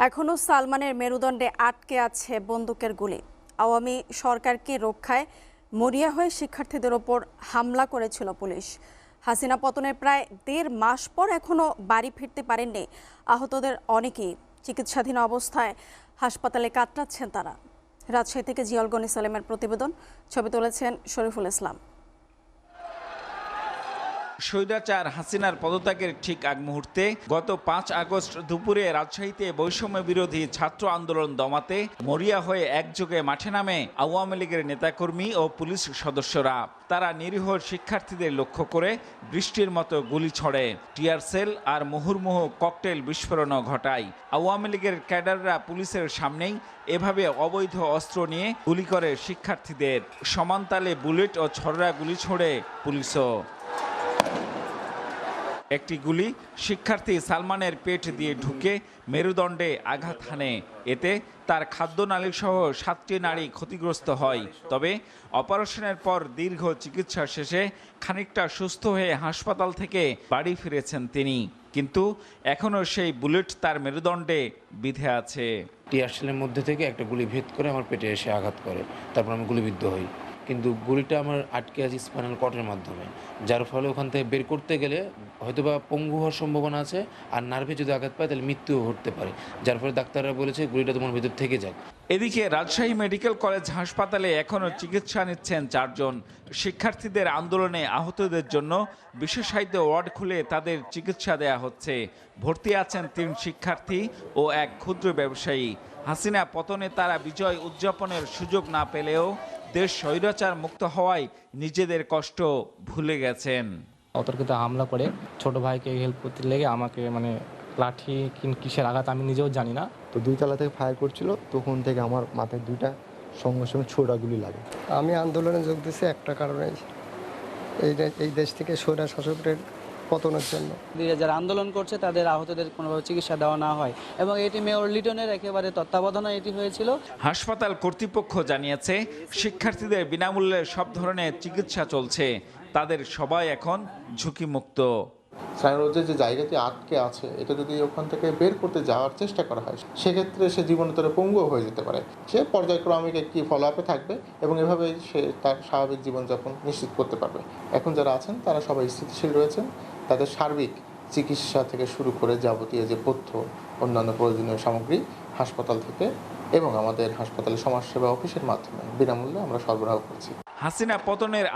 এখনো সালমানের মেরুদণ্ডে আটকে আছে বন্দুকের গুলি। আওয়ামী সরকারকে রক্ষায় মরিয়া হয়ে শিক্ষার্থীদের ওপর হামলা করেছিল পুলিশ। হাসিনা পতনের প্রায় ১.৫ মাস পর এখনো বাড়ি ফিরতে পারেননি আহতদের অনেকেই। চিকিৎসাধীন অবস্থায় হাসপাতালে কাতরাচ্ছেন তারা। রাজশাহী থেকে জিয়াউল গনি সালেমের প্রতিবেদন, ছবি তুলেছেন শরীফুল ইসলাম। স্বৈরাচার হাসিনার পদত্যাগের ঠিক আগ মুহূর্তে গত ৫ আগস্ট দুপুরে রাজশাহীতে বৈষম্য বিরোধী ছাত্র আন্দোলন দমাতে মরিয়া হয়ে একযোগে মাঠে নামে আওয়ামী লীগের নেতাকর্মী ও পুলিশ সদস্যরা। তারা নিরীহ শিক্ষার্থীদের লক্ষ্য করে বৃষ্টির মতো গুলি ছড়ে, টিয়ার সেল আর মুহুর্মুহু ককটেল বিস্ফোরণও ঘটায়। আওয়ামী লীগের ক্যাডাররা পুলিশের সামনেই এভাবে অবৈধ অস্ত্র নিয়ে গুলি করে শিক্ষার্থীদের। সমানতালে বুলেট ও ছড়রা গুলি ছোড়ে পুলিশও। একটি গুলি শিক্ষার্থী সালমানের পেট দিয়ে ঢুকে মেরুদণ্ডে আঘাত হানে। এতে তার খাদ্যনালীসহ 7টি নাড়ি ক্ষতিগ্রস্ত হয়। তবে অপারেশনের পর দীর্ঘ চিকিৎসা শেষে খানিকটা সুস্থ হয়ে হাসপাতাল থেকে বাড়ি ফিরেছেন তিনি, কিন্তু এখনও সেই বুলেট তার মেরুদণ্ডে বিঁধে আছে। টিয়ার সেলের মধ্যে থেকে একটা গুলি ভেদ করে আমার পেটে এসে আঘাত করে, তারপর আমি গুলিবিদ্ধ হই। কিন্তু গুলিটা আমার আটকে আছে স্পাইনাল কর্ডের মাধ্যমে, যার ফলে ওখান থেকে বের করতে গেলে হয়তোবা পঙ্গু হওয়ার সম্ভাবনা আছে, আর নার্ভে যদি আঘাত পায় তাহলে মৃত্যুও ঘটতে পারে, যার ফলে ডাক্তাররা বলেছে গুলিটা তোমার ভিতর থেকে যাক। এদিকে রাজশাহী মেডিকেল কলেজ হাসপাতালে এখনও চিকিৎসা নিচ্ছেন 4 জন। শিক্ষার্থীদের আন্দোলনে আহতদের জন্য বিশেষায়িত ওয়ার্ড খুলে তাদের চিকিৎসা দেয়া হচ্ছে। ভর্তি আছেন 3 শিক্ষার্থী ও এক ক্ষুদ্র ব্যবসায়ী। হাসিনা পতনে তারা বিজয় উদযাপনের সুযোগ না পেলেও দেশ স্বৈরাচার মুক্ত হওয়ায় নিজেদের কষ্ট ভুলে গেছেন। অতর্কিত হামলা করে ছোট ভাইকে হেল্প করতে লেগে আমাকে লাঠি কিসের আঘাত আমি নিজেও জানি না। তো 2 তলা থেকে ফায়ার করছিল, তখন থেকে আমার মাথায় 2টা সঙ্গে সঙ্গে ছোড়া গুলি লাগে। আমি আন্দোলনে যোগ দিয়েছি একটা কারণে, এই দেশ থেকে স্বৈরা শাসকের পতনের জন্য। যারা আন্দোলন করছে তাদের আহতদের কোনোভাবে চিকিৎসা দেওয়া না হয়, এবং এটি মেয়র লিটনের একেবারে তত্ত্বাবধানে এটি হয়েছিল। হাসপাতাল কর্তৃপক্ষ জানিয়েছে শিক্ষার্থীদের বিনামূল্যে সব ধরনের চিকিৎসা চলছে। তাদের সবাই এখন ঝুঁকিমুক্ত। স্নায়ুরোধের যে জায়গাটি আটকে আছে, এটা যদি ওখান থেকে বের করতে যাওয়ার চেষ্টা করা হয়, সেক্ষেত্রে সে জীবনোত্তরে পঙ্গুও হয়ে যেতে পারে। সে পর্যায়ক্রমিক একটি ফলো আপে থাকবে এবং এভাবেই সে তার স্বাভাবিক জীবনযাপন নিশ্চিত করতে পারবে। এখন যারা আছেন তারা সবাই স্থিতিশীল রয়েছেন। তাদের সার্বিক চিকিৎসা থেকে শুরু করে যাবতীয় যে পথ্য, অন্যান্য প্রয়োজনীয় সামগ্রী হাসপাতাল থেকে এবং আমাদের হাসপাতালের সমাজসেবা অফিসের মাধ্যমে বিনামূল্যে আমরা সরবরাহ করছি। হাসিনা পতনের